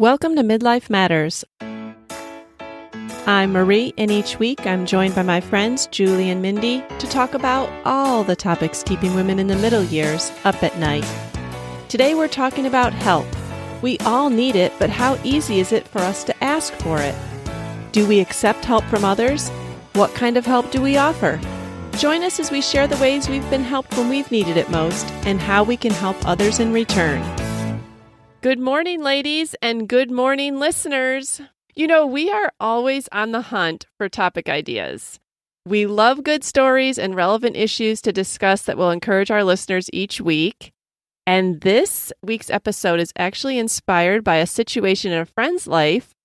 Welcome to Midlife Matters. I'm Marie, and each week I'm joined by my friends Julie and Mindy to talk about all the topics keeping women in the middle years up at night. Today we're talking about help. We all need it, but how easy is it for us to ask for it? Do we accept help from others? What kind of help do we offer? Join us as we share the ways we've been helped when we've needed it most and how we can help others in return. Good morning, ladies, and good morning, listeners. You know, we are always on the hunt for topic ideas. We love good stories and relevant issues to discuss that will encourage our listeners each week. And this week's episode is actually inspired by a situation in a friend's life.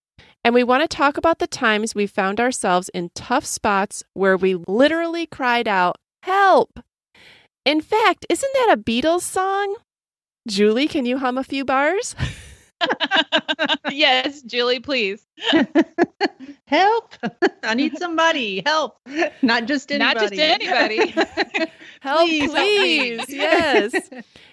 And we want to talk about the times we found ourselves in tough spots where we literally cried out, "Help!" In fact, isn't that a Beatles song? Julie, can you hum a few bars? Yes, Julie, please. Help! I need somebody. Help! Not just anybody. Not just anybody. Help, please. Yes.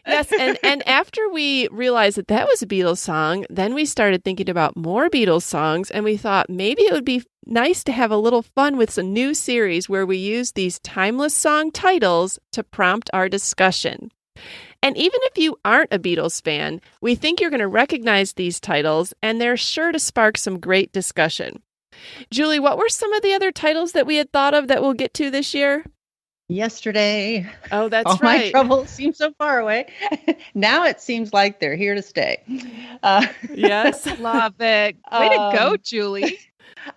Yes. And after we realized that that was a Beatles song, then we started thinking about more Beatles songs, and we thought maybe it would be nice to have a little fun with a new series where we use these timeless song titles to prompt our discussion. And even if you aren't a Beatles fan, we think you're going to recognize these titles, and they're sure to spark some great discussion. Julie, what were some of the other titles that we had thought of that we'll get to this year? Yesterday. Oh, that's all right. My troubles seem so far away. Now it seems like they're here to stay. Yes. Love it. Way to go, Julie.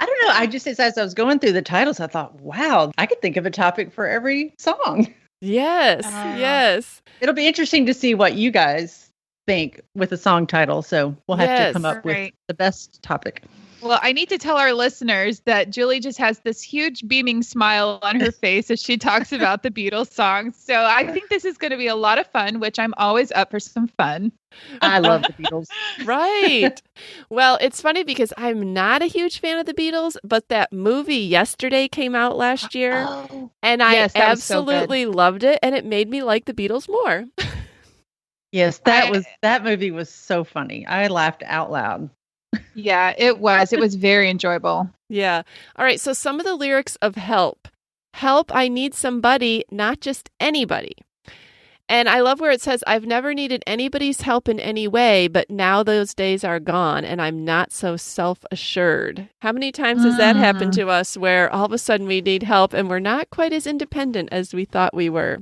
I don't know. I just, as I was going through the titles, I thought, wow, I could think of a topic for every song. Yes, yes. It'll be interesting to see what you guys think with a song title. So we'll have to come up with the best topic. Well, I need to tell our listeners that Julie just has this huge beaming smile on her face as she talks about the Beatles songs. So I think this is going to be a lot of fun, which I'm always up for some fun. I love the Beatles. Right. Well, it's funny because I'm not a huge fan of the Beatles, but that movie Yesterday came out last year, and I absolutely loved it, and it made me like the Beatles more. Yes, that movie was so funny. I laughed out loud. Yeah, it was. It was very enjoyable. Yeah. All right. So some of the lyrics of Help. Help, I need somebody, not just anybody. And I love where it says, I've never needed anybody's help in any way, but now those days are gone and I'm not so self-assured. How many times has that happened to us where all of a sudden we need help and we're not quite as independent as we thought we were?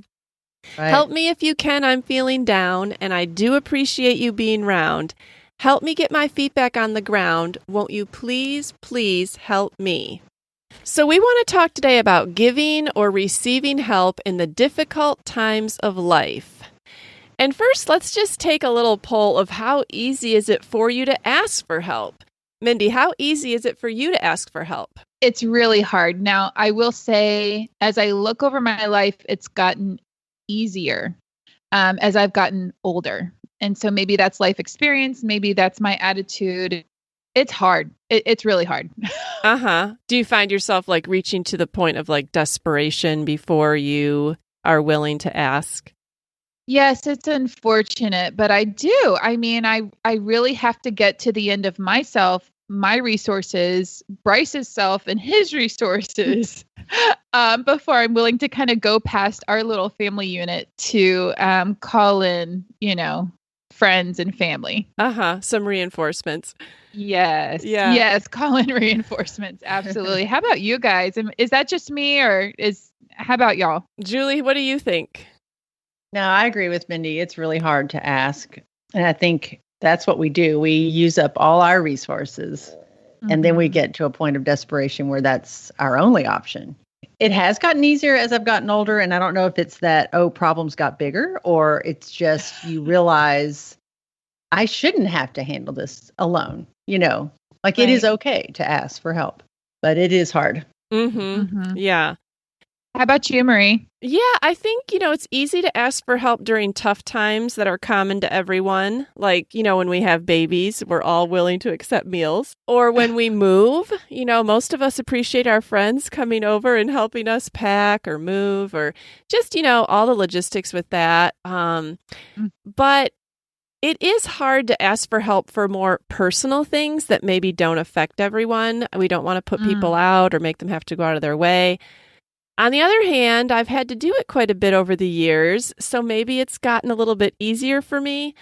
Right. Help me if you can, I'm feeling down, and I do appreciate you being round. Help me get my feet back on the ground. Won't you please, please help me? So we want to talk today about giving or receiving help in the difficult times of life. And first, let's just take a little poll of how easy is it for you to ask for help? Mindy, how easy is it for you to ask for help? It's really hard. Now, I will say, as I look over my life, it's gotten easier as I've gotten older. And so maybe that's life experience. Maybe that's my attitude. It's hard. It's really hard. Do you find yourself like reaching to the point of like desperation before you are willing to ask? Yes, it's unfortunate, but I do. I mean, I really have to get to the end of myself, my resources, Bryce's self and his resources before I'm willing to kind of go past our little family unit to call in, friends and family. Some reinforcements. Yes. Yeah. Yes. Call in reinforcements. Absolutely. How about you guys? Is that just me how about y'all? Julie, what do you think? No, I agree with Mindy. It's really hard to ask. And I think that's what we do. We use up all our resources and then we get to a point of desperation where that's our only option. It has gotten easier as I've gotten older, and I don't know if it's that, problems got bigger, or it's just you realize I shouldn't have to handle this alone, It is okay to ask for help, but it is hard. Yeah. How about you, Marie? Yeah, I think, it's easy to ask for help during tough times that are common to everyone. Like, when we have babies, we're all willing to accept meals. Or when we move, most of us appreciate our friends coming over and helping us pack or move or just, all the logistics with that. But It is hard to ask for help for more personal things that maybe don't affect everyone. We don't want to put people out or make them have to go out of their way. On the other hand, I've had to do it quite a bit over the years, so maybe it's gotten a little bit easier for me.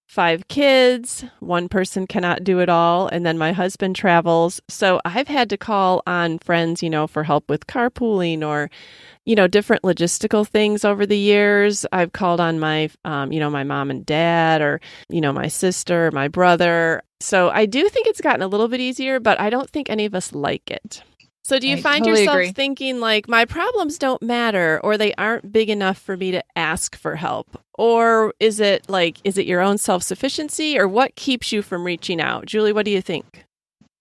5 kids, one person cannot do it all, and then my husband travels. So I've had to call on friends, for help with carpooling or, different logistical things over the years. I've called on my, my mom and dad or, my sister, my brother. So I do think it's gotten a little bit easier, but I don't think any of us like it. So do you find yourself thinking like my problems don't matter or they aren't big enough for me to ask for help? Or is it your own self-sufficiency or what keeps you from reaching out? Julie, what do you think?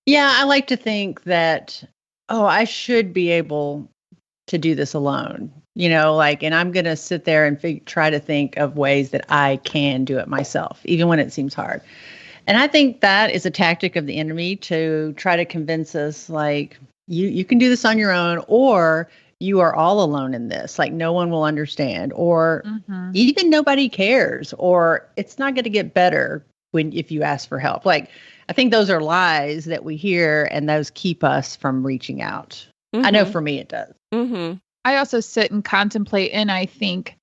Yeah, I like to think that, I should be able to do this alone, and I'm going to sit there and try to think of ways that I can do it myself, even when it seems hard. And I think that is a tactic of the enemy to try to convince us like, you can do this on your own, or you are all alone in this. Like no one will understand, or even nobody cares, or it's not going to get better if you ask for help. Like I think those are lies that we hear, and those keep us from reaching out. I know for me it does. I also sit and contemplate, and I think,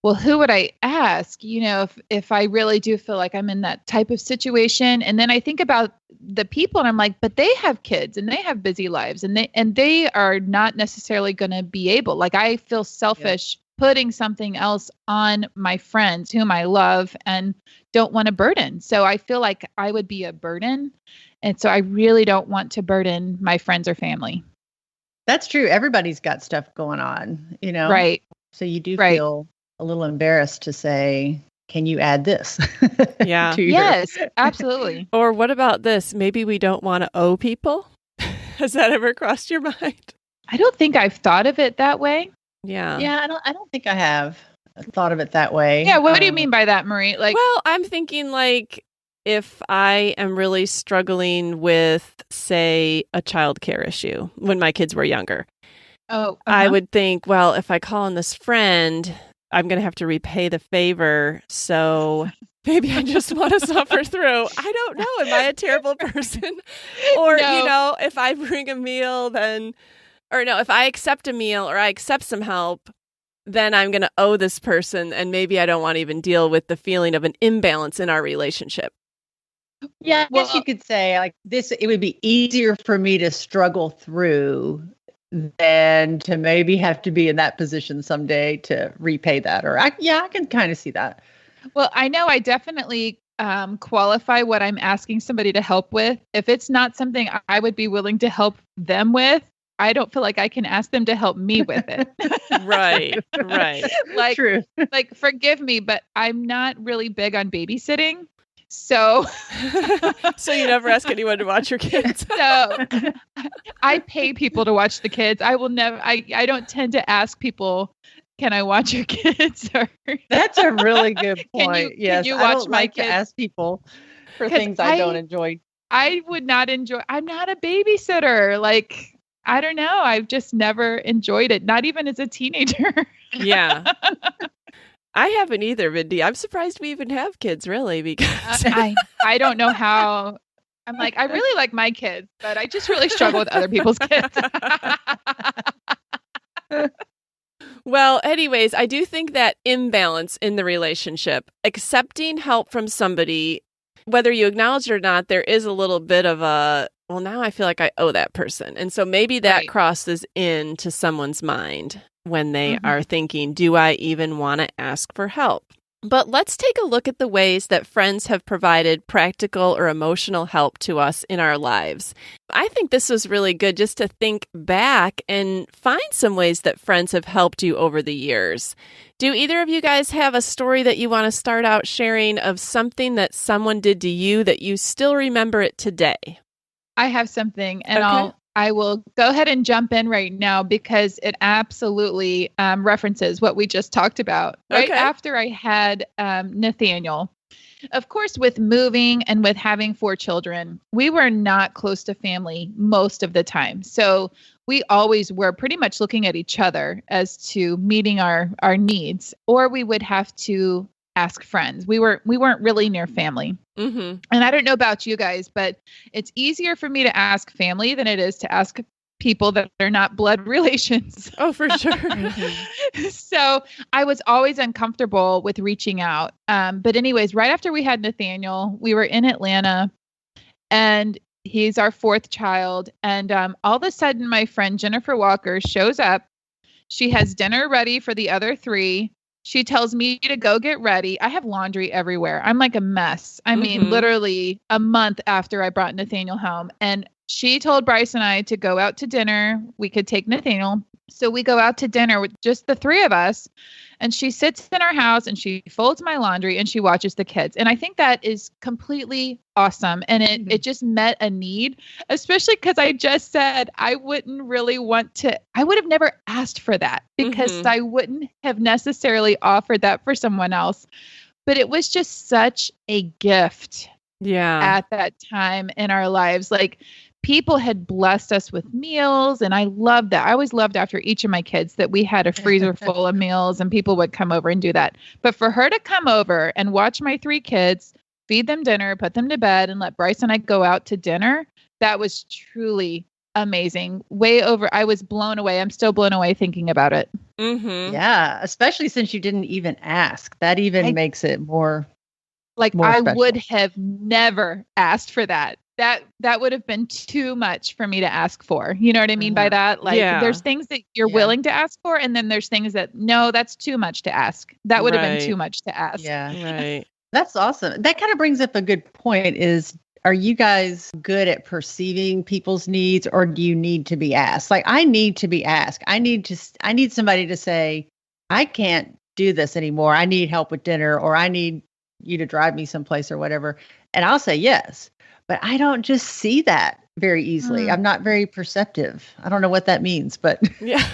well, who would I ask? If I really do feel like I'm in that type of situation. And then I think about the people and I'm like, but they have kids and they have busy lives and they are not necessarily going to be able, like, I feel selfish putting something else on my friends whom I love and don't want to burden. So I feel like I would be a burden. And so I really don't want to burden my friends or family. That's true. Everybody's got stuff going on, Right. So you do feel a little embarrassed to say, can you add this? Yeah. Yes, absolutely. Or what about this? Maybe we don't want to owe people. Has that ever crossed your mind? I don't think I've thought of it that way. Yeah. Yeah, I don't think I have thought of it that way. Yeah, what do you mean by that, Marie? Well, I'm thinking like if I am really struggling with, say, a childcare issue when my kids were younger. I would think, well, if I call on this friend, I'm going to have to repay the favor. So maybe I just want to suffer through. I don't know. Am I a terrible person? Or, if I bring a meal, if I accept a meal or I accept some help, then I'm going to owe this person. And maybe I don't want to even deal with the feeling of an imbalance in our relationship. Yeah, I guess you could say like this, it would be easier for me to struggle through than to maybe have to be in that position someday to repay that. Or I can kind of see that. Well, I know I definitely qualify what I'm asking somebody to help with. If it's not something I would be willing to help them with, I don't feel like I can ask them to help me with it. Right. Like, true. Like, forgive me, but I'm not really big on babysitting. So you never ask anyone to watch your kids. So I pay people to watch the kids. I will never, I don't tend to ask people, can I watch your kids? That's a really good point. Can you watch I don't my like kids? to ask people for things I don't enjoy. I would not enjoy, I'm not a babysitter. Like, I don't know. I've just never enjoyed it. Not even as a teenager. Yeah. I haven't either, Mindy. I'm surprised we even have kids, really, because I don't know how. I'm like, I really like my kids, but I just really struggle with other people's kids. Well, anyways, I do think that imbalance in the relationship, accepting help from somebody, whether you acknowledge it or not, there is a little bit of a, well, now I feel like I owe that person. And so maybe that crosses into someone's mind when they are thinking, do I even want to ask for help? But let's take a look at the ways that friends have provided practical or emotional help to us in our lives. I think this was really good just to think back and find some ways that friends have helped you over the years. Do either of you guys have a story that you want to start out sharing of something that someone did to you that you still remember it today? I have something, and I will go ahead and jump in right now because it absolutely references what we just talked about. Right after I had Nathaniel, of course, with moving and with having 4 children, we were not close to family most of the time. So we always were pretty much looking at each other as to meeting our needs, or we would have to ask friends. We weren't really near family. Mm-hmm. And I don't know about you guys, but it's easier for me to ask family than it is to ask people that are not blood relations. Oh, for sure. So I was always uncomfortable with reaching out. But anyways, right after we had Nathaniel, we were in Atlanta, and he's our fourth child. And all of a sudden, my friend Jennifer Walker shows up. She has dinner ready for the other three. She tells me to go get ready. I have laundry everywhere. I'm like a mess. I mean, literally a month after I brought Nathaniel home. And she told Bryce and I to go out to dinner. We could take Nathaniel. So we go out to dinner with just the three of us. And she sits in our house and she folds my laundry and she watches the kids. And I think that is completely awesome. And it just met a need, especially because I just said I wouldn't really want to, I would have never asked for that because I wouldn't have necessarily offered that for someone else. But it was just such a gift at that time in our lives. Like, people had blessed us with meals. And I loved that. I always loved after each of my kids that we had a freezer full of meals and people would come over and do that. But for her to come over and watch my three kids, feed them dinner, put them to bed, and let Bryce and I go out to dinner, that was truly amazing. I was blown away. I'm still blown away thinking about it. Mm-hmm. Yeah. Especially since you didn't even ask. That even makes it more I special. would have never asked for that. That would have been too much for me to ask for. You know what I mean by that? Like, there's things that you're willing to ask for, and then there's things that, no, that's too much to ask. That would have been too much to ask. Yeah. Right. That's awesome. That kind of brings up a good point is, are you guys good at perceiving people's needs, or do you need to be asked? Like, I need to be asked. I need somebody to say, I can't do this anymore. I need help with dinner, or I need you to drive me someplace or whatever. And I'll say yes. But I don't just see that very easily. I'm not very perceptive. I don't know what that means, but yeah.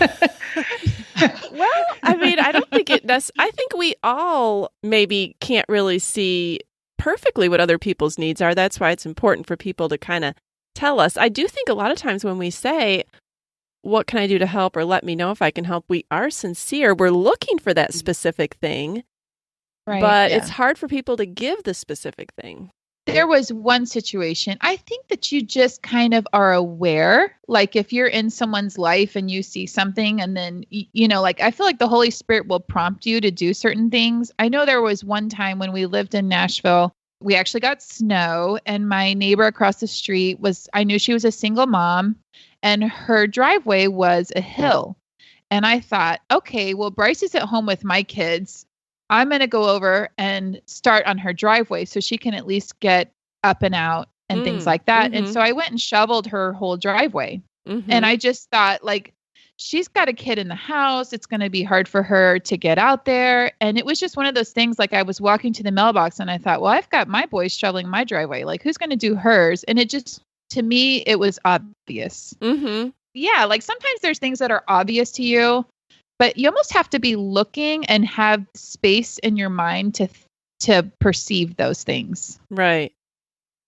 Well, I mean, I don't think it does. I think we all maybe can't really see perfectly what other people's needs are. That's why it's important for people to kind of tell us. I do think a lot of times when we say, what can I do to help, or let me know if I can help, we are sincere. We're looking for that specific thing, but it's hard for people to give the specific thing. There was one situation. I think that you just kind of are aware, like if you're in someone's life and you see something, and then, like, I feel like the Holy Spirit will prompt you to do certain things. I know there was one time when we lived in Nashville, we actually got snow, and my neighbor across the street I knew she was a single mom, and her driveway was a hill. And I thought, okay, well, Bryce is at home with my kids. I'm going to go over and start on her driveway so she can at least get up and out and things like that. And so I went and shoveled her whole driveway. And I just thought, like, she's got a kid in the house. It's going to be hard for her to get out there. And it was just one of those things, like, I was walking to the mailbox and I thought, well, I've got my boys shoveling my driveway. Like, who's going to do hers? And it just, to me, it was obvious. Yeah. Like, sometimes there's things that are obvious to you, but you almost have to be looking and have space in your mind to perceive those things. Right.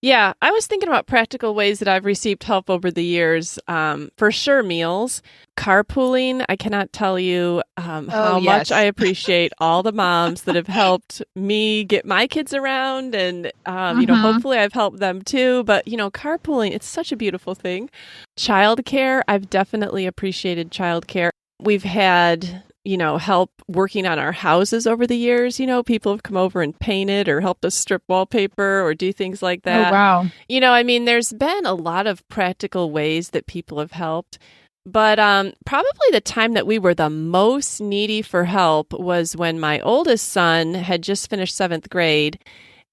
Yeah. I was thinking about practical ways that I've received help over the years. For sure, meals, carpooling. I cannot tell you how much I appreciate all the moms that have helped me get my kids around. And, hopefully I've helped them too. But, carpooling, it's such a beautiful thing. Childcare. I've definitely appreciated childcare. We've had, help working on our houses over the years. People have come over and painted or helped us strip wallpaper or do things like that. Oh, wow. There's been a lot of practical ways that people have helped. But probably the time that we were the most needy for help was when my oldest son had just finished 7th grade.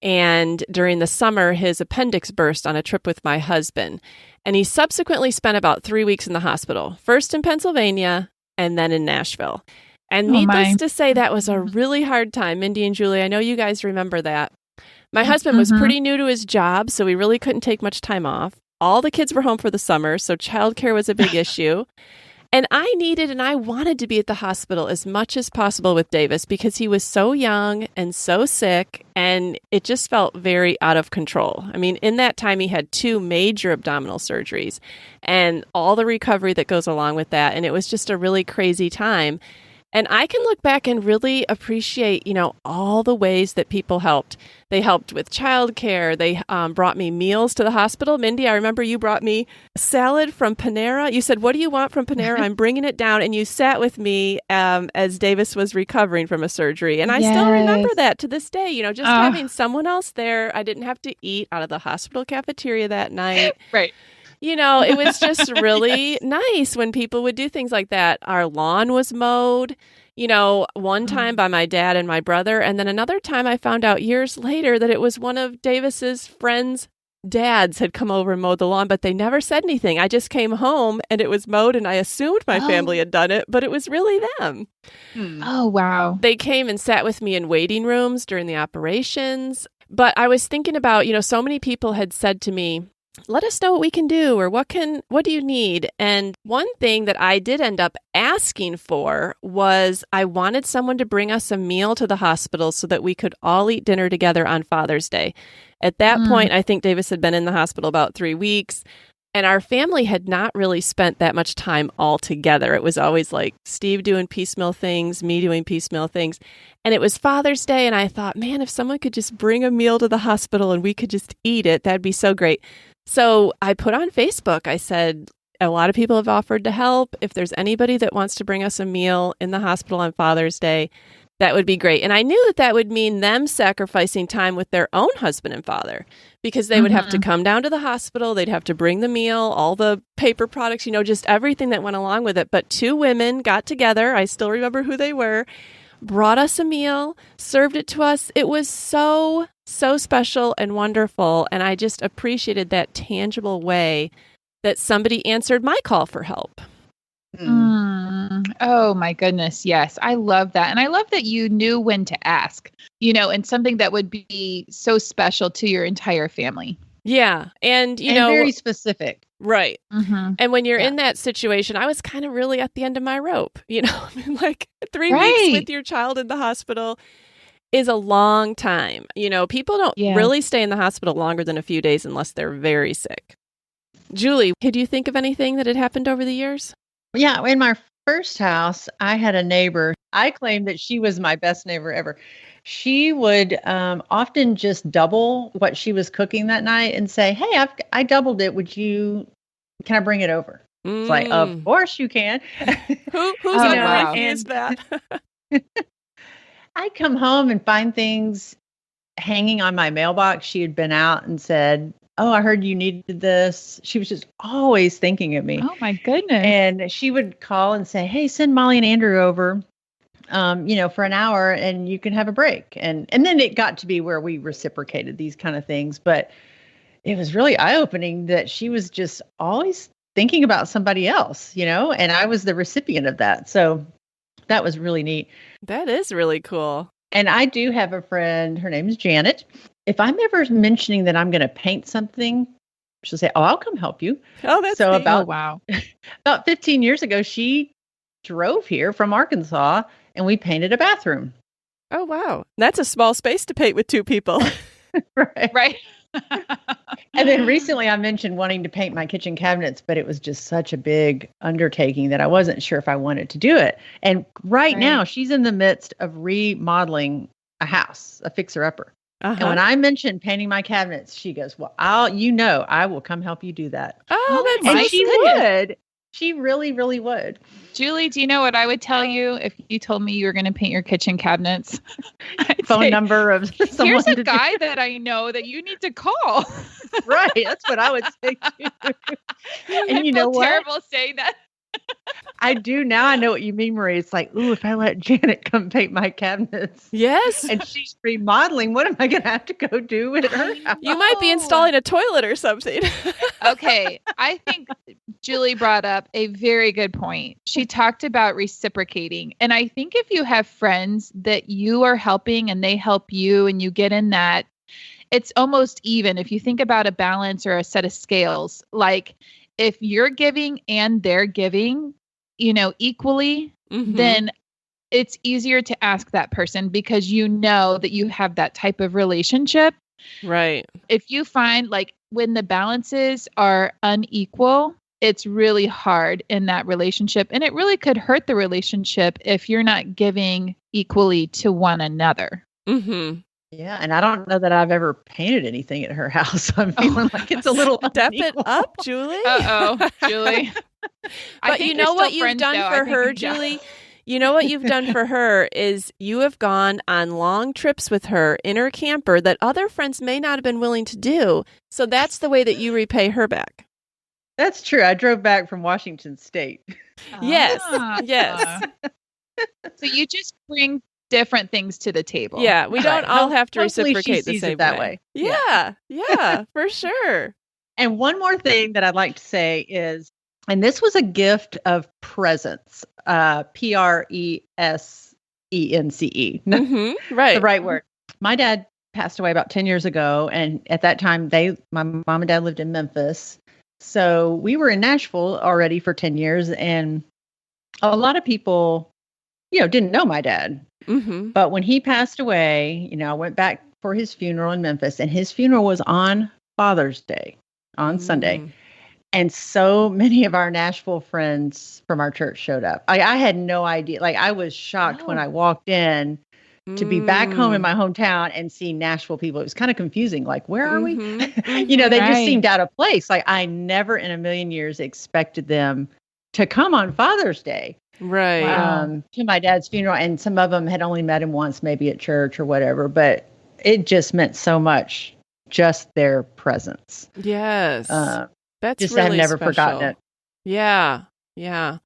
And during the summer, his appendix burst on a trip with my husband. And he subsequently spent about 3 weeks in the hospital, first in Pennsylvania and then in Nashville. And needless to say, that was a really hard time. Mindy and Julie, I know you guys remember that. My husband was pretty new to his job, so he really couldn't take much time off. All the kids were home for the summer, so childcare was a big issue. And I needed and I wanted to be at the hospital as much as possible with Davis because he was so young and so sick, and it just felt very out of control. I mean, in that time, he had 2 major abdominal surgeries and all the recovery that goes along with that. And it was just a really crazy time. And I can look back and really appreciate, all the ways that people helped. They helped with childcare. They brought me meals to the hospital. Mindy, I remember you brought me salad from Panera. You said, "What do you want from Panera?" I'm bringing it down. And you sat with me as Davis was recovering from a surgery. And I still remember that to this day, just having someone else there. I didn't have to eat out of the hospital cafeteria that night. Right. It was just really nice when people would do things like that. Our lawn was mowed, one time by my dad and my brother. And then another time I found out years later that it was one of Davis's friends' dads had come over and mowed the lawn, but they never said anything. I just came home and it was mowed and I assumed my family had done it, but it was really them. Oh, wow. They came and sat with me in waiting rooms during the operations. But I was thinking about, so many people had said to me, "Let us know what we can do," or what do you need? And one thing that I did end up asking for was I wanted someone to bring us a meal to the hospital so that we could all eat dinner together on Father's Day. At that point, I think Davis had been in the hospital about 3 weeks, and our family had not really spent that much time all together. It was always like Steve doing piecemeal things, me doing piecemeal things. And it was Father's Day, and I thought, man, if someone could just bring a meal to the hospital and we could just eat it, that'd be so great. So I put on Facebook, I said, a lot of people have offered to help. If there's anybody that wants to bring us a meal in the hospital on Father's Day, that would be great. And I knew that would mean them sacrificing time with their own husband and father, because they would have to come down to the hospital. They'd have to bring the meal, all the paper products, just everything that went along with it. But 2 women got together. I still remember who they were, brought us a meal, served it to us. It was so special and wonderful. And I just appreciated that tangible way that somebody answered my call for help. Oh my goodness. Yes. I love that. And I love that you knew when to ask, and something that would be so special to your entire family. Yeah. And, very specific. Right. And when you're in that situation, I was kind of really at the end of my rope, like 3 weeks with your child in the hospital is a long time. People don't really stay in the hospital longer than a few days unless they're very sick. Julie, could you think of anything that had happened over the years? Yeah. In my first house, I had a neighbor. I claimed that she was my best neighbor ever. She would often just double what she was cooking that night and say, "Hey, I doubled it. Can I bring it over?" It's like, of course you can. Who's going to refuse that? I come home and find things hanging on my mailbox. She had been out and said, "Oh, I heard you needed this." She was just always thinking of me. Oh my goodness. And she would call and say, "Hey, send Molly and Andrew over, for an hour and you can have a break." And then it got to be where we reciprocated these kind of things. But it was really eye-opening that she was just always thinking about somebody else, and I was the recipient of that. So that was really neat. That is really cool. And I do have a friend, her name is Janet. If I'm ever mentioning that I'm going to paint something, she'll say, "Oh, I'll come help you." Oh, that's so neat. about 15 years ago, she drove here from Arkansas and we painted a bathroom. Oh, wow. That's a small space to paint with 2 people. Right. And then recently I mentioned wanting to paint my kitchen cabinets, but it was just such a big undertaking that I wasn't sure if I wanted to do it. And right now she's in the midst of remodeling a house, a fixer-upper. And when I mentioned painting my cabinets, she goes, "Well, I will come help you do that." Oh, that's and she would. She really, really would. Julie, do you know what I would tell you if you told me you were going to paint your kitchen cabinets? Phone number of someone. Here's a guy that I know that you need to call. Right. That's what I would say too. And you know what? Terrible saying that. I do now. I know what you mean, Marie. It's like, ooh, if I let Janet come paint my cabinets. Yes. And she's remodeling, what am I going to have to go do with her? You might be installing a toilet or something. Okay. I think Julie brought up a very good point. She talked about reciprocating. And I think if you have friends that you are helping and they help you and you get in that, it's almost even. If you think about a balance or a set of scales, like if you're giving and they're giving, equally, then it's easier to ask that person because you know that you have that type of relationship. Right. If you find like when the balances are unequal, it's really hard in that relationship. And it really could hurt the relationship if you're not giving equally to one another. Mm-hmm. Yeah, and I don't know that I've ever painted anything at her house. I'm feeling like it's a little Step it unequal. up, Julie. Uh-oh, Julie. But you know what you've done for her, Julie? You know what you've done for her is you have gone on long trips with her in her camper that other friends may not have been willing to do. So that's the way that you repay her back. That's true. I drove back from Washington State. Yes. Ah. Yes. So you just bring different things to the table. Yeah, we don't all have to Hopefully reciprocate she the sees same it that way. Yeah, for sure. And one more thing that I'd like to say is, and this was a gift of presence, PRESENCE. Mm-hmm, right. The right word. My dad passed away about 10 years ago. And at that time, my mom and dad lived in Memphis. So we were in Nashville already for 10 years. And a lot of people, didn't know my dad. Mm-hmm. But when he passed away, I went back for his funeral in Memphis, and his funeral was on Father's Day, on Sunday. And so many of our Nashville friends from our church showed up. I had no idea. Like, I was shocked when I walked in to be back home in my hometown and see Nashville people. It was kind of confusing. Like, where are we? They just seemed out of place. Like, I never in a million years expected them to come on Father's Day. Right. To my dad's funeral. And some of them had only met him once, maybe at church or whatever. But it just meant so much, just their presence. Yes. That's just really I've never special. forgotten it. Yeah. Yeah.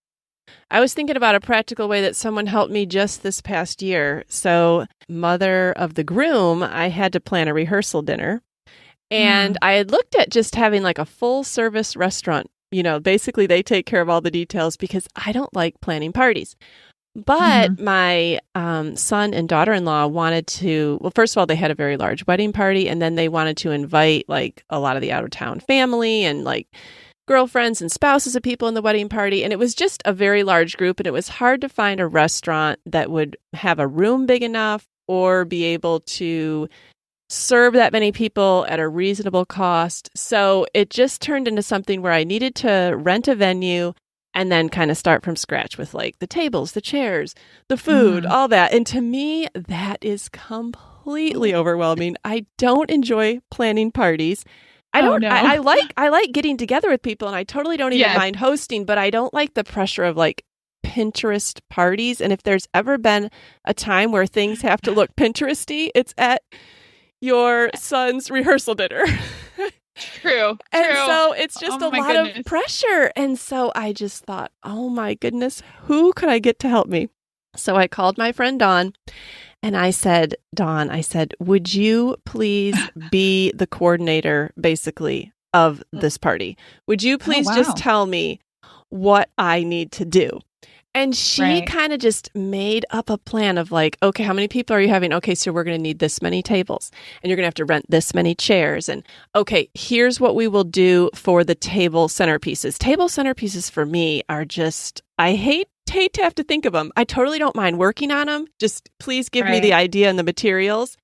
I was thinking about a practical way that someone helped me just this past year. So, mother of the groom, I had to plan a rehearsal dinner. And I had looked at just having like a full service restaurant. Basically they take care of all the details because I don't like planning parties. But my son and daughter-in-law wanted to, well, first of all, they had a very large wedding party, and then they wanted to invite like a lot of the out-of-town family and like girlfriends and spouses of people in the wedding party. And it was just a very large group, and it was hard to find a restaurant that would have a room big enough or be able to serve that many people at a reasonable cost. So it just turned into something where I needed to rent a venue and then kind of start from scratch with like the tables, the chairs, the food, all that. And to me, that is completely overwhelming. I don't enjoy planning parties. I like getting together with people, and I totally don't even mind hosting, but I don't like the pressure of like Pinterest parties. And if there's ever been a time where things have to look Pinteresty, it's at your son's rehearsal dinner. True. And so it's just a lot of pressure. And so I just thought, oh my goodness, who could I get to help me? So I called my friend Dawn, and I said, would you please be the coordinator, basically, of this party? Would you please just tell me what I need to do? And she kind of just made up a plan of like, okay, how many people are you having? Okay, so we're going to need this many tables, and you're going to have to rent this many chairs. And okay, here's what we will do for the table centerpieces. Table centerpieces for me are just, I hate to have to think of them. I totally don't mind working on them. Just please give me the idea and the materials.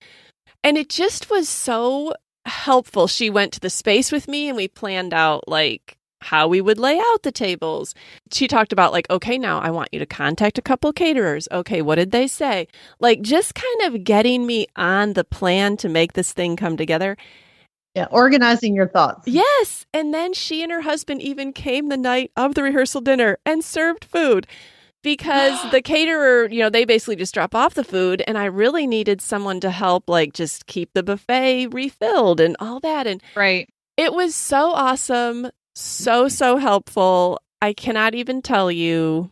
And it just was so helpful. She went to the space with me, and we planned out like how we would lay out the tables. She talked about like, okay, now I want you to contact a couple caterers. Okay, what did they say? Like just kind of getting me on the plan to make this thing come together. Yeah, organizing your thoughts. Yes. And then she and her husband even came the night of the rehearsal dinner and served food because the caterer, they basically just drop off the food. And I really needed someone to help like just keep the buffet refilled and all that. And it was so awesome. So helpful. I cannot even tell you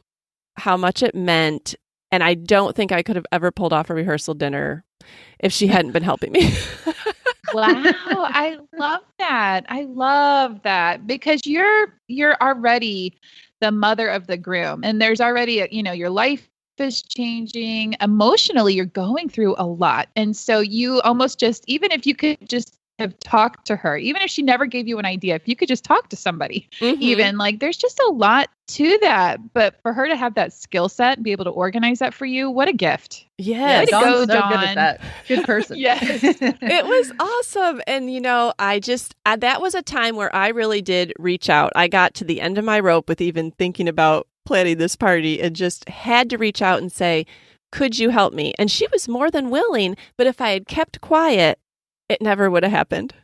how much it meant. And I don't think I could have ever pulled off a rehearsal dinner if she hadn't been helping me. Wow. I love that. I love that because you're already the mother of the groom, and there's already your life is changing. Emotionally, you're going through a lot. And so you almost just, even if you could just have talked to her, even if she never gave you an idea, if you could just talk to somebody, even like there's just a lot to that. But for her to have that skill set and be able to organize that for you, what a gift. Yes. Way to Dawn's go, so Dawn. good at that. Good person. Yes. It was awesome. And, that was a time where I really did reach out. I got to the end of my rope with even thinking about planning this party and just had to reach out and say, could you help me? And she was more than willing. But if I had kept quiet, it never would have happened.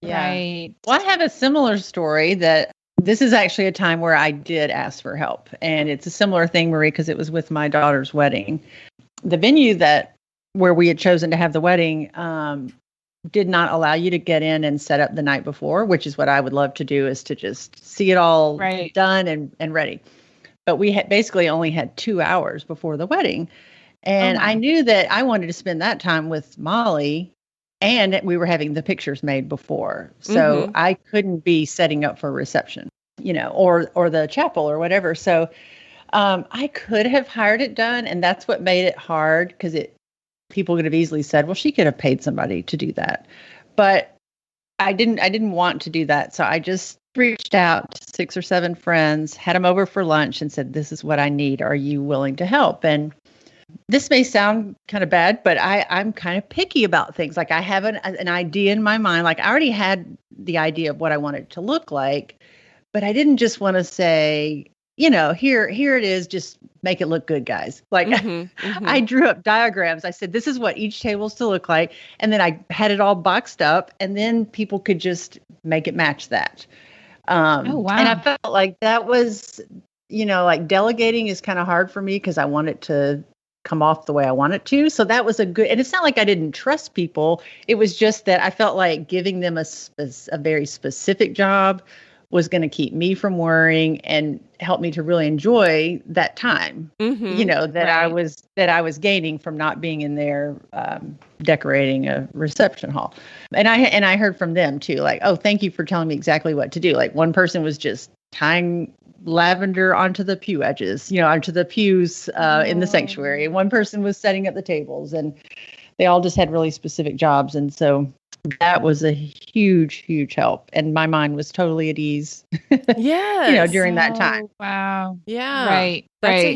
Yeah. Right. Well, I have a similar story that this is actually a time where I did ask for help. And it's a similar thing, Marie, because it was with my daughter's wedding. The venue where we had chosen to have the wedding did not allow you to get in and set up the night before, which is what I would love to do, is to just see it all done and ready. But we had basically only had 2 hours before the wedding. And I knew that I wanted to spend that time with Molly, and we were having the pictures made before. So I couldn't be setting up for a reception, or the chapel or whatever. So I could have hired it done. And that's what made it hard, because people could have easily said, well, she could have paid somebody to do that. But I didn't want to do that. So I just reached out to 6 or 7 friends, had them over for lunch, and said, this is what I need. Are you willing to help? And this may sound kind of bad, but I'm kind of picky about things. Like, I have an idea in my mind. Like, I already had the idea of what I wanted it to look like, but I didn't just want to say, here it is, just make it look good, guys. Like, I drew up diagrams. I said, this is what each table's to look like. And then I had it all boxed up, and then people could just make it match that. Oh, wow. And I felt like that was, like, delegating is kind of hard for me, because I want it to come off the way I want it to. So that was and it's not like I didn't trust people. It was just that I felt like giving them a very specific job was going to keep me from worrying and help me to really enjoy that time, that I was gaining from not being in there decorating a reception hall. And I heard from them too, like, oh, thank you for telling me exactly what to do. Like, one person was just tying lavender onto the pew edges, onto the pews in the sanctuary. And one person was setting up the tables, and they all just had really specific jobs. And so that was a huge, huge help. And my mind was totally at ease, during that time. Wow. Yeah. Right.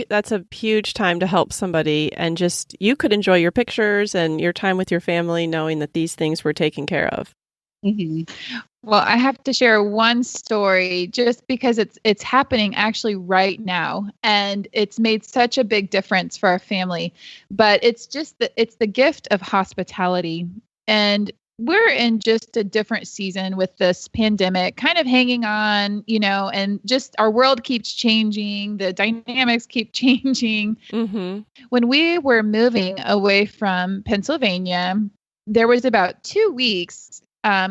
That's a huge time to help somebody. And just, you could enjoy your pictures and your time with your family, knowing that these things were taken care of. Well, I have to share one story just because it's happening actually right now, and it's made such a big difference for our family. But it's the gift of hospitality, and we're in just a different season with this pandemic, kind of hanging on, and just our world keeps changing, the dynamics keep changing. When we were moving away from Pennsylvania, there was about 2 weeks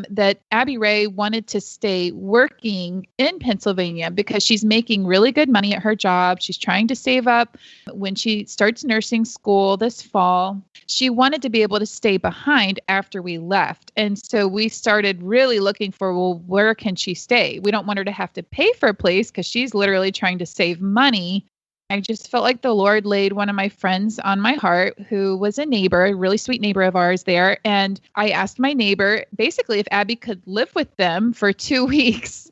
that Abby Ray wanted to stay working in Pennsylvania because she's making really good money at her job. She's trying to save up when she starts nursing school this fall. She wanted to be able to stay behind after we left. And so we started really looking for, well, where can she stay? We don't want her to have to pay for a place because she's literally trying to save money. I just felt like the Lord laid one of my friends on my heart who was a neighbor, a really sweet neighbor of ours there. And I asked my neighbor basically if Abby could live with them for 2 weeks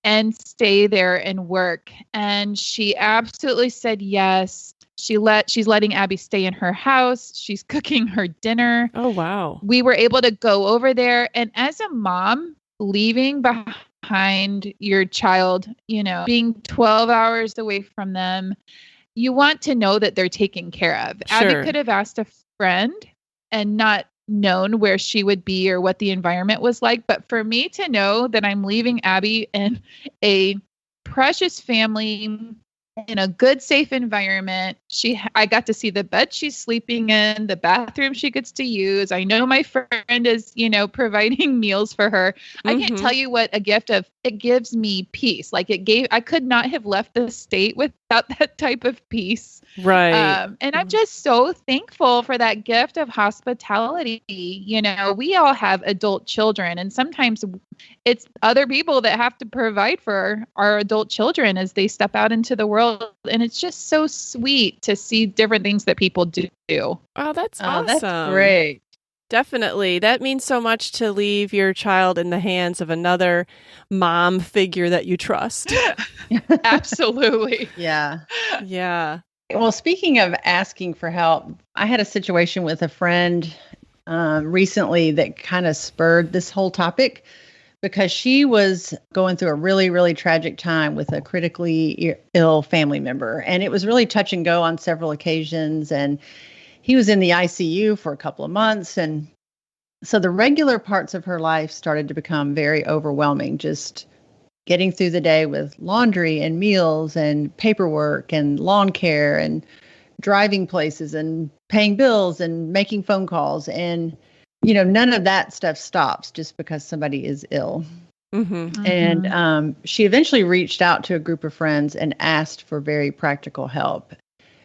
and stay there and work. And she absolutely said yes. She's letting Abby stay in her house. She's cooking her dinner. Oh, wow. We were able to go over there. And as a mom, leaving behind your child, being 12 hours away from them, you want to know that they're taken care of. Sure. Abby could have asked a friend and not known where she would be or what the environment was like. But for me to know that I'm leaving Abby in a precious family in a good, safe environment. I got to see the bed she's sleeping in, the bathroom she gets to use. I know my friend is, providing meals for her. I can't tell you what a gift of, it gives me peace. Like I could not have left the state without that type of peace. Right. And I'm just so thankful for that gift of hospitality. We all have adult children, and sometimes it's other people that have to provide for our adult children as they step out into the world. And it's just so sweet to see different things that people do. Oh, that's awesome. That's great. definitely. That means so much to leave your child in the hands of another mom figure that you trust. Absolutely. Yeah. Yeah. Well, speaking of asking for help, I had a situation with a friend recently that kind of spurred this whole topic because she was going through a really, really tragic time with a critically ill family member. And it was really touch and go on several occasions. And he was in the ICU for a couple of months. And so the regular parts of her life started to become very overwhelming, just getting through the day with laundry and meals and paperwork and lawn care and driving places and paying bills and making phone calls. And, none of that stuff stops just because somebody is ill. Mm-hmm. And she eventually reached out to a group of friends and asked for very practical help.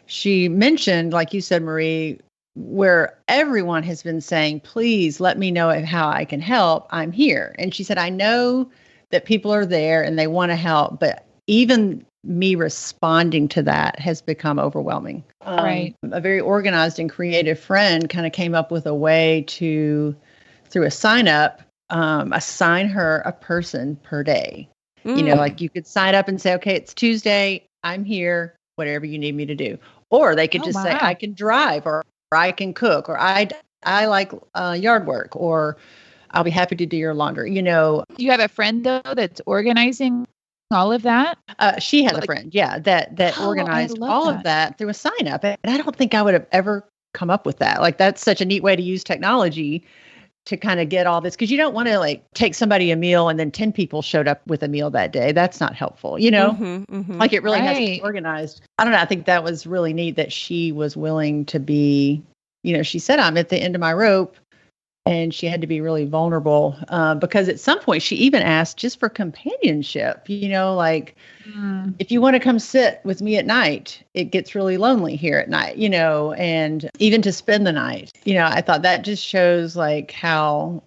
She mentioned, like you said, Marie, where everyone has been saying, please let me know how I can help. I'm here. And she said, I know that people are there and they want to help, but even me responding to that has become overwhelming. Right. A very organized and creative friend kind of came up with a way to, through a sign up, assign her a person per day. Like you could sign up and say, okay, it's Tuesday. I'm here, whatever you need me to do. Or they could just say, I can drive, or I can cook, or I like yard work, or I'll be happy to do your laundry. You have a friend though that's organizing all of that? She had a friend, that organized all of that through a sign up. And I don't think I would have ever come up with that. Like, that's such a neat way to use technology to kind of get all this, because you don't want to take somebody a meal and then 10 people showed up with a meal that day. That's not helpful, Like, it really has to be organized. I don't know. I think that was really neat that she was willing to be, she said, I'm at the end of my rope. And she had to be really vulnerable because at some point she even asked just for companionship, if you want to come sit with me at night, it gets really lonely here at night, and even to spend the night. I thought that just shows how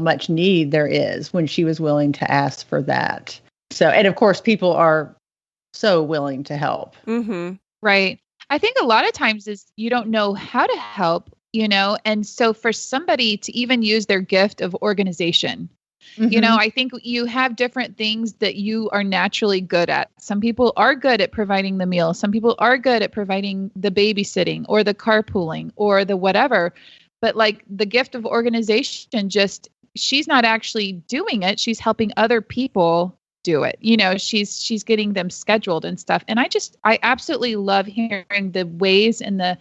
much need there is when she was willing to ask for that. So, and of course, people are so willing to help. Mm-hmm. Right. I think a lot of times is you don't know how to help. And so for somebody to even use their gift of organization, I think you have different things that you are naturally good at. Some people are good at providing the meal. Some people are good at providing the babysitting or the carpooling or the whatever. But like the gift of organization, she's not actually doing it. She's helping other people do it. She's getting them scheduled and stuff. And I absolutely love hearing the ways and the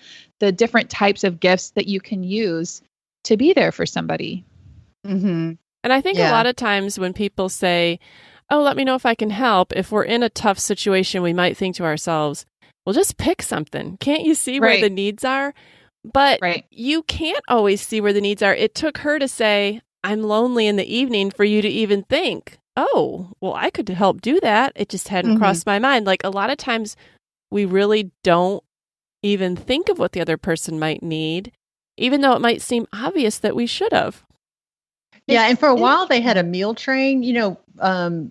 different types of gifts that you can use to be there for somebody. Mm-hmm. And I think a lot of times when people say, oh, let me know if I can help, if we're in a tough situation, we might think to ourselves, well, just pick something. Can't you see where the needs are? But you can't always see where the needs are. It took her to say, I'm lonely in the evening for you to even think, oh, well, I could help do that. It just hadn't crossed my mind. Like, a lot of times we really don't even think of what the other person might need, even though it might seem obvious that we should have. Yeah. And for a while they had a meal train,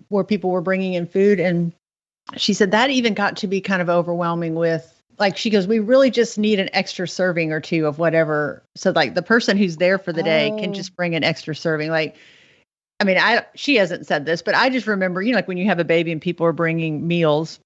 where people were bringing in food. And she said that even got to be kind of overwhelming with, she goes, we really just need an extra serving or two of whatever. So the person who's there for the day can just bring an extra serving. She hasn't said this, but I just remember, when you have a baby and people are bringing meals,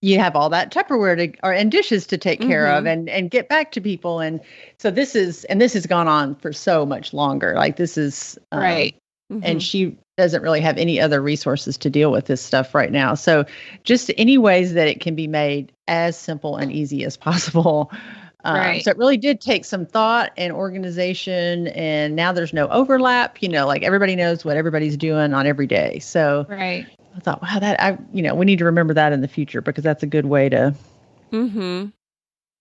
you have all that Tupperware and dishes to take care of and get back to people. And so this has gone on for so much longer. This is right. And she doesn't really have any other resources to deal with this stuff right now. So just any ways that it can be made as simple and easy as possible. So it really did take some thought and organization, and now there's no overlap, everybody knows what everybody's doing on every day. So I thought, wow, we need to remember that in the future, because that's a good way to. Mm-hmm.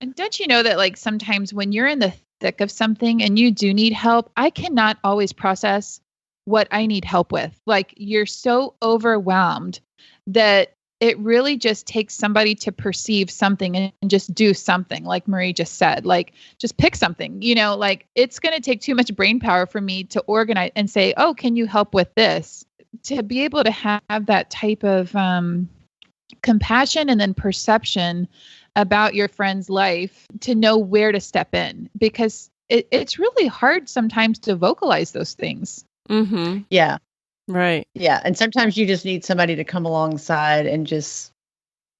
And don't you know that sometimes when you're in the thick of something and you do need help, I cannot always process what I need help with. You're so overwhelmed that it really just takes somebody to perceive something and just do something, like Marie just said, just pick something, it's going to take too much brain power for me to organize and say, oh, can you help with this? To be able to have that type of compassion and then perception about your friend's life, to know where to step in, because it's really hard sometimes to vocalize those things. Mm-hmm. Yeah. Right. Yeah. And sometimes you just need somebody to come alongside and just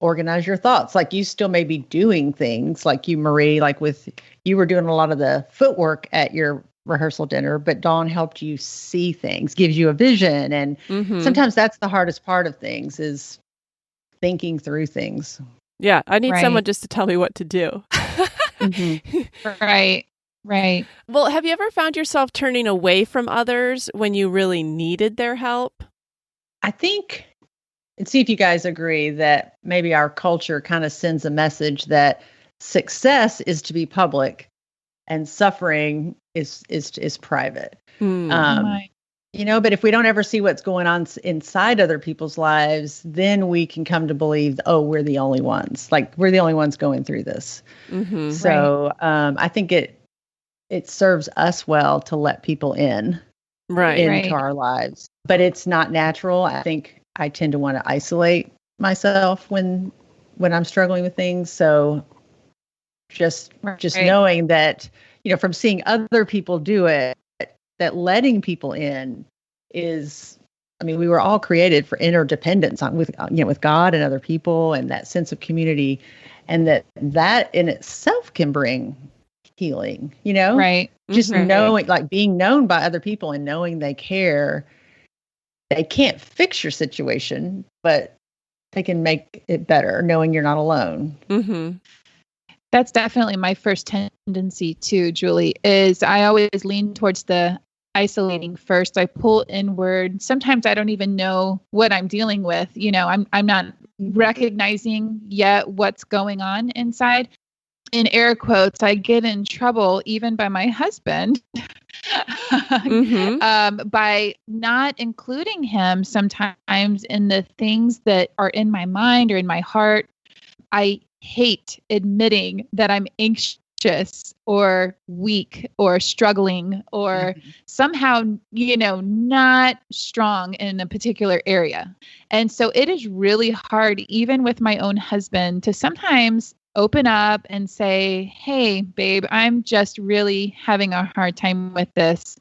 organize your thoughts. Like you still may be doing things like you, Marie, like you were doing a lot of the footwork at your rehearsal dinner, but Dawn helped you see things, gives you a vision. And sometimes that's the hardest part of things is thinking through things. Yeah. I need someone just to tell me what to do. Right. Right. Well, have you ever found yourself turning away from others when you really needed their help? I think, and see if you guys agree that maybe our culture kind of sends a message that success is to be public and suffering is private. But if we don't ever see what's going on inside other people's lives, then we can come to believe, oh, we're the only ones. Like we're the only ones going through this. So I think it serves us well to let people into our lives, but it's not natural. I think I tend to want to isolate myself when I'm struggling with things. So just knowing that, from seeing other people do it, that letting people in is, we were all created for interdependence with God and other people and that sense of community, and that in itself can bring healing, Right. Just knowing, like being known by other people and knowing they care. They can't fix your situation, but they can make it better knowing you're not alone. That's definitely my first tendency too, Julie, is I always lean towards the isolating first. I pull inward. Sometimes I don't even know what I'm dealing with. I'm not recognizing yet what's going on inside. In air quotes, I get in trouble even by my husband by not including him sometimes in the things that are in my mind or in my heart. I hate admitting that I'm anxious or weak or struggling or somehow, not strong in a particular area. And so it is really hard, even with my own husband, to sometimes open up and say, hey, babe, I'm just really having a hard time with this.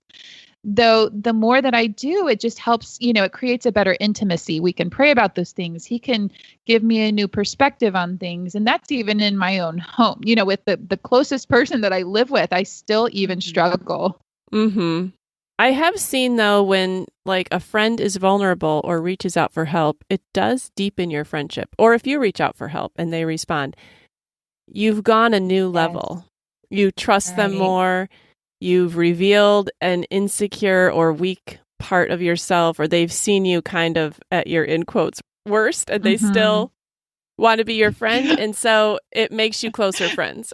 Though the more that I do, it just helps, it creates a better intimacy. We can pray about those things. He can give me a new perspective on things. And that's even in my own home, with the closest person that I live with, I still even struggle. I have seen though, when like a friend is vulnerable or reaches out for help, it does deepen your friendship. Or if you reach out for help and they respond, you've gone a new level. You trust them more. You've revealed an insecure or weak part of yourself, or they've seen you kind of at your, in quotes, worst, and they still want to be your friend. And so it makes you closer friends.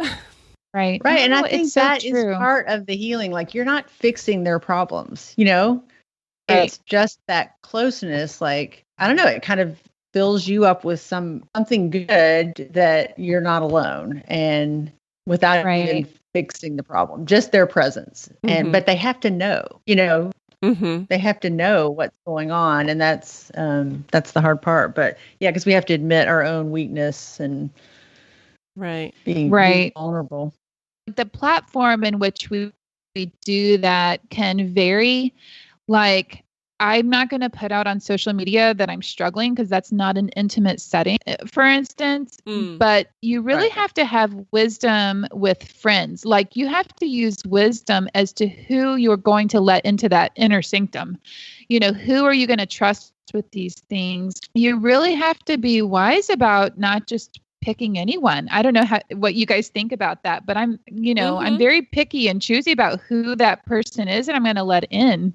Right. And I think that is part of the healing. Like you're not fixing their problems, It's just that closeness. Like, I don't know, it kind of fills you up with something good that you're not alone and without even fixing the problem, just their presence. But they have to know, they have to know what's going on. And that's the hard part. But yeah, because we have to admit our own weakness and being vulnerable. The platform in which we do that can vary. Like, I'm not going to put out on social media that I'm struggling because that's not an intimate setting, for instance. But you really have to have wisdom with friends. Like you have to use wisdom as to who you're going to let into that inner sanctum. Who are you going to trust with these things? You really have to be wise about not just picking anyone. I don't know what you guys think about that, but I'm very picky and choosy about who that person is and I'm going to let in.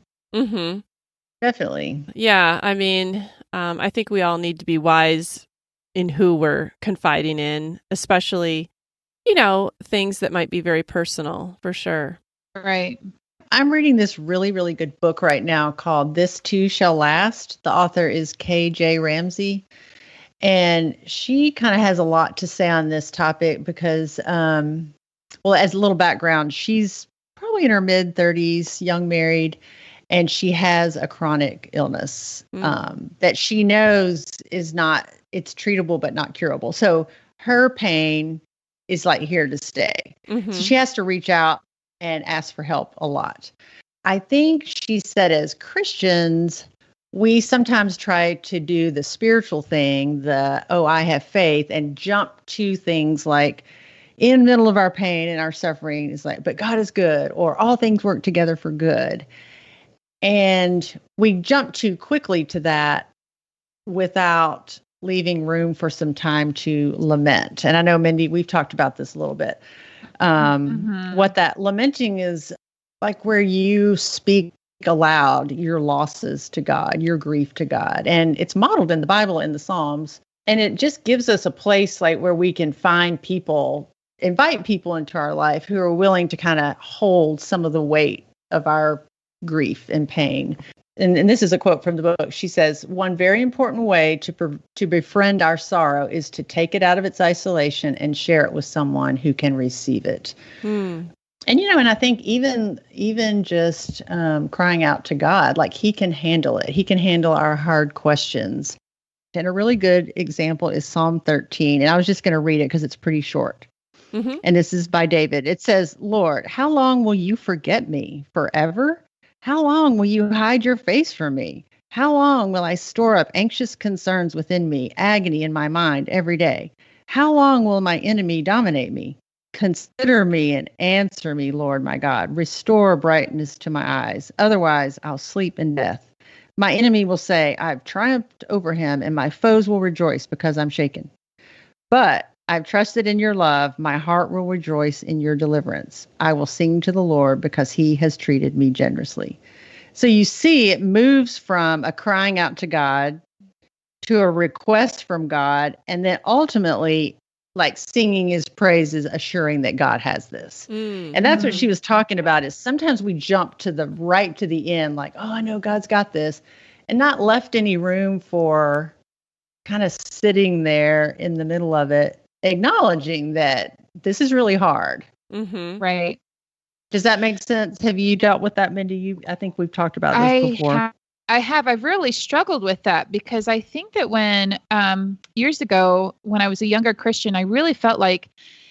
Definitely. Yeah. I think we all need to be wise in who we're confiding in, especially, things that might be very personal, for sure. Right. I'm reading this really, really good book right now called This Too Shall Last. The author is K.J. Ramsey. And she kind of has a lot to say on this topic because, as a little background, she's probably in her mid-30s, young married, and she has a chronic illness that she knows it's treatable but not curable. So her pain is like here to stay. So she has to reach out and ask for help a lot. I think she said as Christians, we sometimes try to do the spiritual thing, I have faith, and jump to things like in the middle of our pain and our suffering is like, but God is good, or all things work together for good. And we jump too quickly to that without leaving room for some time to lament. And I know, Mindy, we've talked about this a little bit. What that lamenting is like, where you speak aloud your losses to God, your grief to God. And it's modeled in the Bible, in the Psalms. And it just gives us a place like where we can find people, invite people into our life who are willing to kind of hold some of the weight of our grief and pain. And this is a quote from the book. She says, one very important way to befriend our sorrow is to take it out of its isolation and share it with someone who can receive it. And, and I think even just crying out to God, like he can handle it. He can handle our hard questions. And a really good example is Psalm 13. And I was just going to read it because it's pretty short. And this is by David. It says, Lord, how long will you forget me? Forever? How long will you hide your face from me? How long will I store up anxious concerns within me, agony in my mind every day? How long will my enemy dominate me? Consider me and answer me, Lord my God. Restore brightness to my eyes. Otherwise, I'll sleep in death. My enemy will say, I've triumphed over him, and my foes will rejoice because I'm shaken. But I've trusted in your love. My heart will rejoice in your deliverance. I will sing to the Lord because he has treated me generously. So you see, it moves from a crying out to God to a request from God, and then ultimately, like singing his praises, assuring that God has this. And that's what she was talking about, is sometimes we jump to the end, like, oh, I know God's got this, and not left any room for kind of sitting there in the middle of it, acknowledging that this is really hard. Right. Does that make sense? Have you dealt with that, Mindy? I think we've talked about this before. I have. I've really struggled with that because I think that when years ago, when I was a younger Christian, I really felt like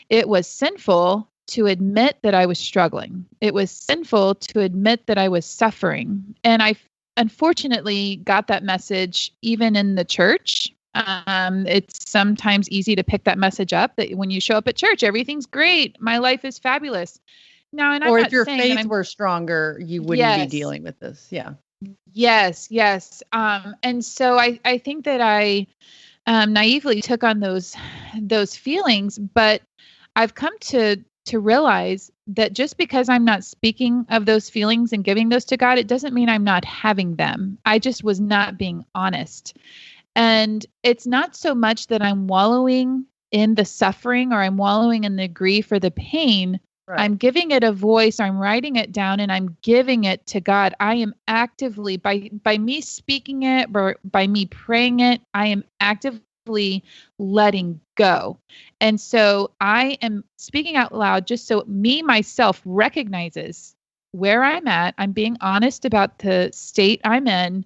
it was sinful to admit that I was struggling. It was sinful to admit that I was suffering. And I unfortunately got that message even in the church. It's sometimes easy to pick that message up, that when you show up at church, everything's great. My life is fabulous. Now, and I'm or not if your saying faith were stronger, you wouldn't be dealing with this. Yeah. Yes. And so I think that I naively took on those feelings, but I've come to realize that just because I'm not speaking of those feelings and giving those to God, it doesn't mean I'm not having them. I just was not being honest. And it's not so much that I'm wallowing in the suffering or I'm wallowing in the grief or the pain. Right. I'm giving it a voice. I'm writing it down and I'm giving it to God. I am actively, by me speaking it, by me praying it, I am actively letting go. And so I am speaking out loud just so me, myself, recognizes where I'm at. I'm being honest about the state I'm in.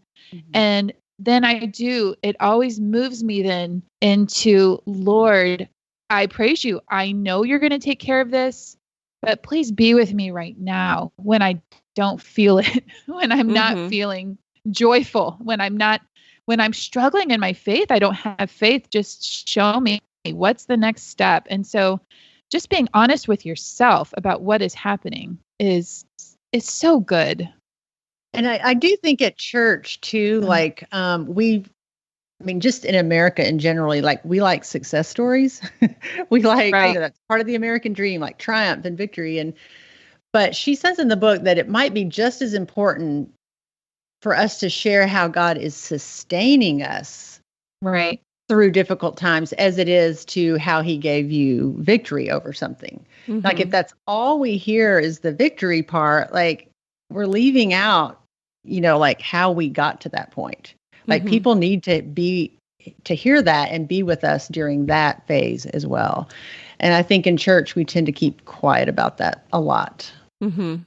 And then it always moves me then into, Lord, I praise you. I know you're going to take care of this, but please be with me right now when I don't feel it, when I'm not feeling joyful, when I'm struggling in my faith, I don't have faith. Just show me what's the next step. And so just being honest with yourself about what is happening is so good. And I do think at church too, like just in America in generally, like we like success stories. We like, that's part of the American dream, like triumph and victory. But she says in the book that it might be just as important for us to share how God is sustaining us through difficult times as it is to how he gave you victory over something. Like if that's all we hear is the victory part, like we're leaving out, like how we got to that point. Like people need to hear that and be with us during that phase as well. And I think in church, we tend to keep quiet about that a lot. Yeah,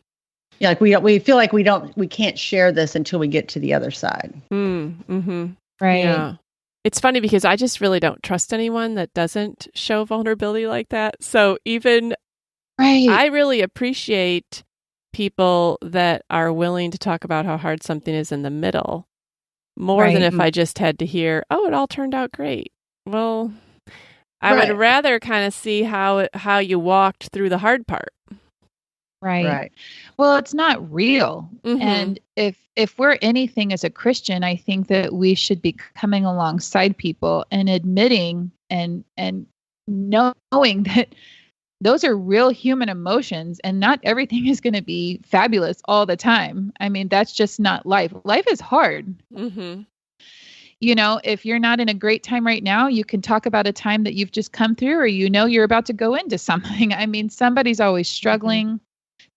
like we feel like we can't share this until we get to the other side. Right. Yeah. It's funny because I just really don't trust anyone that doesn't show vulnerability like that. So even I really appreciate people that are willing to talk about how hard something is in the middle more than if I just had to hear, oh, it all turned out great. Well, I would rather kind of see how you walked through the hard part. Right. Well, it's not real. Mm-hmm. And if we're anything as a Christian, I think that we should be coming alongside people and admitting and knowing that those are real human emotions and not everything is going to be fabulous all the time. I mean, that's just not life. Life is hard. Mm-hmm. You know, if you're not in a great time right now, you can talk about a time that you've just come through, or you're about to go into something. I mean, somebody's always struggling. Mm-hmm.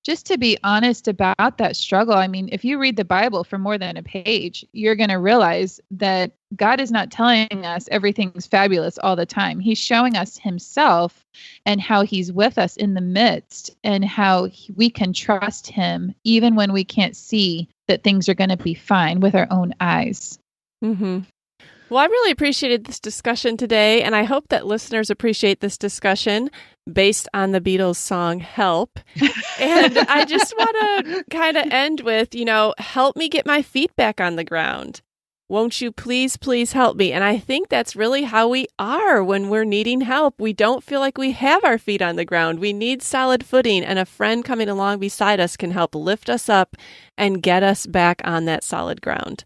Just to be honest about that struggle, I mean, if you read the Bible for more than a page, you're going to realize that God is not telling us everything's fabulous all the time. He's showing us himself and how he's with us in the midst and how we can trust him even when we can't see that things are going to be fine with our own eyes. Mm-hmm. Well, I really appreciated this discussion today, and I hope that listeners appreciate this discussion based on the Beatles song Help. And I just want to kind of end with, help me get my feet back on the ground. Won't you please, please help me? And I think that's really how we are when we're needing help. We don't feel like we have our feet on the ground. We need solid footing, and a friend coming along beside us can help lift us up and get us back on that solid ground.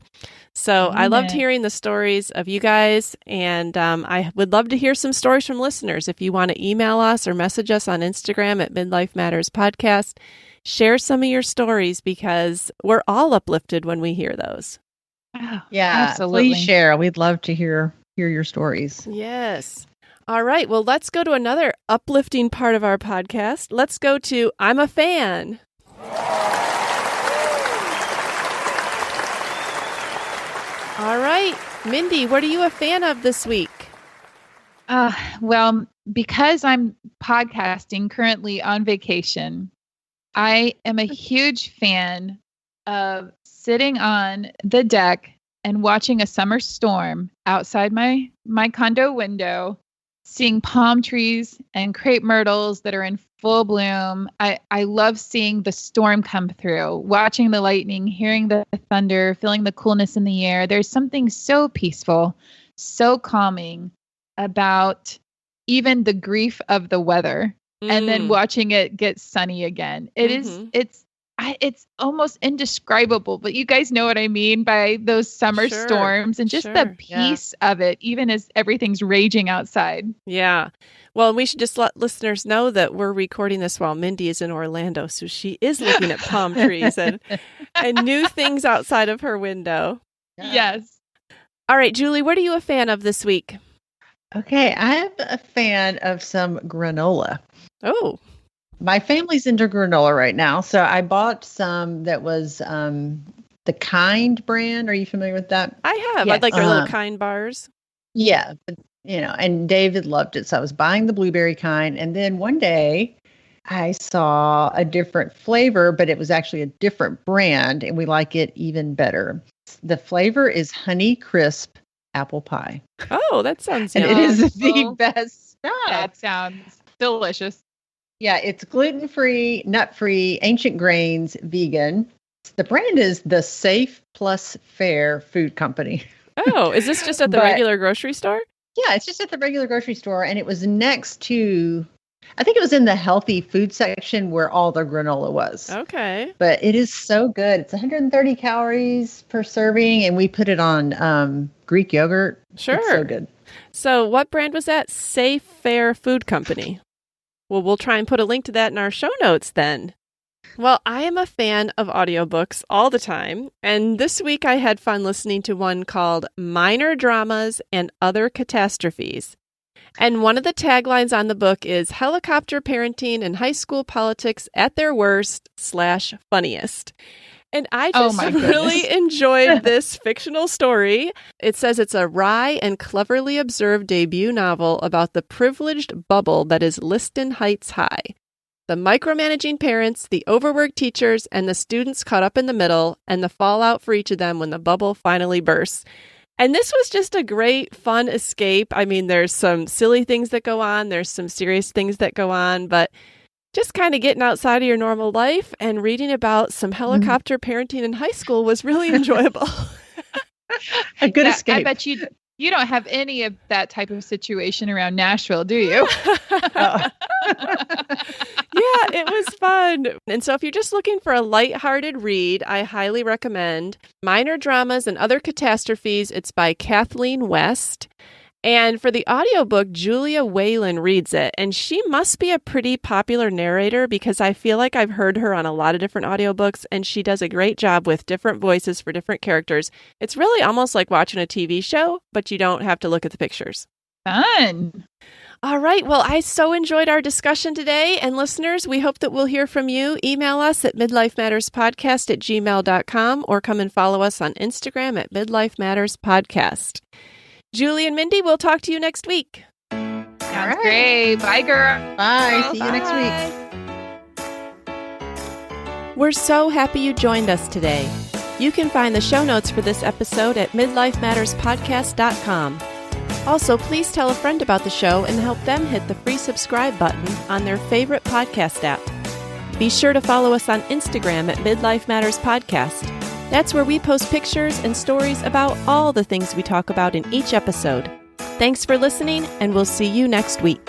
So I loved hearing the stories of you guys, and I would love to hear some stories from listeners. If you want to email us or message us on Instagram at Midlife Matters Podcast, share some of your stories because we're all uplifted when we hear those. Oh, yeah, absolutely. Please share. We'd love to hear your stories. Yes. All right. Well, let's go to another uplifting part of our podcast. Let's go to I'm a Fan. All right. Mindy, what are you a fan of this week? Well, because I'm podcasting currently on vacation, I am a huge fan of sitting on the deck and watching a summer storm outside my condo window, seeing palm trees and crepe myrtles that are in full bloom. I love seeing the storm come through, watching the lightning, hearing the thunder, feeling the coolness in the air. There's something so peaceful, so calming about even the grief of the weather and then watching it get sunny again. It's almost indescribable, but you guys know what I mean by those summer storms and just the peace of it, even as everything's raging outside. Yeah. Well, we should just let listeners know that we're recording this while Mindy is in Orlando, so she is looking at palm trees and new things outside of her window. Yes. All right, Julie, what are you a fan of this week? Okay, I'm a fan of some granola. Oh. My family's into granola right now, so I bought some that was the Kind brand. Are you familiar with that? I have. Yes. I'd like their little Kind bars. Yeah, but, and David loved it, so I was buying the blueberry kind. And then one day I saw a different flavor, but it was actually a different brand, and we like it even better. The flavor is Honey Crisp apple pie. Oh, that sounds and yummy. It is the best stuff. That sounds delicious. Yeah, it's gluten-free, nut-free, ancient grains, vegan. The brand is the Safe Plus Fair Food Company. Oh, is this just at the regular grocery store? Yeah, it's just at the regular grocery store, and it was next to, I think it was in the healthy food section where all the granola was. Okay. But it is so good. It's 130 calories per serving, and we put it on Greek yogurt. Sure. It's so good. So what brand was that? Safe Fair Food Company. Well, we'll try and put a link to that in our show notes then. Well, I am a fan of audiobooks all the time, and this week I had fun listening to one called Minor Dramas and Other Catastrophes. And one of the taglines on the book is Helicopter Parenting and High School Politics at Their Worst/Funniest. And I just really enjoyed this fictional story. It says it's a wry and cleverly observed debut novel about the privileged bubble that is Liston Heights High. The micromanaging parents, the overworked teachers, and the students caught up in the middle, and the fallout for each of them when the bubble finally bursts. And this was just a great, fun escape. I mean, there's some silly things that go on. There's some serious things that go on, but just kind of getting outside of your normal life and reading about some helicopter parenting in high school was really enjoyable. A good escape. I bet you don't have any of that type of situation around Nashville, do you? Yeah, it was fun. And so if you're just looking for a lighthearted read, I highly recommend Minor Dramas and Other Catastrophes. It's by Kathleen West. And for the audiobook, Julia Whalen reads it. And she must be a pretty popular narrator because I feel like I've heard her on a lot of different audiobooks, and she does a great job with different voices for different characters. It's really almost like watching a TV show, but you don't have to look at the pictures. Fun. All right. Well, I so enjoyed our discussion today. And listeners, we hope that we'll hear from you. Email us at midlifematterspodcast@gmail.com or come and follow us on Instagram at midlifematterspodcast. Julie and Mindy, we'll talk to you next week. Sounds great. Bye, girl. Bye. See you next week. We're so happy you joined us today. You can find the show notes for this episode at midlifematterspodcast.com. Also, please tell a friend about the show and help them hit the free subscribe button on their favorite podcast app. Be sure to follow us on Instagram at Midlife Matters Podcast. That's where we post pictures and stories about all the things we talk about in each episode. Thanks for listening, and we'll see you next week.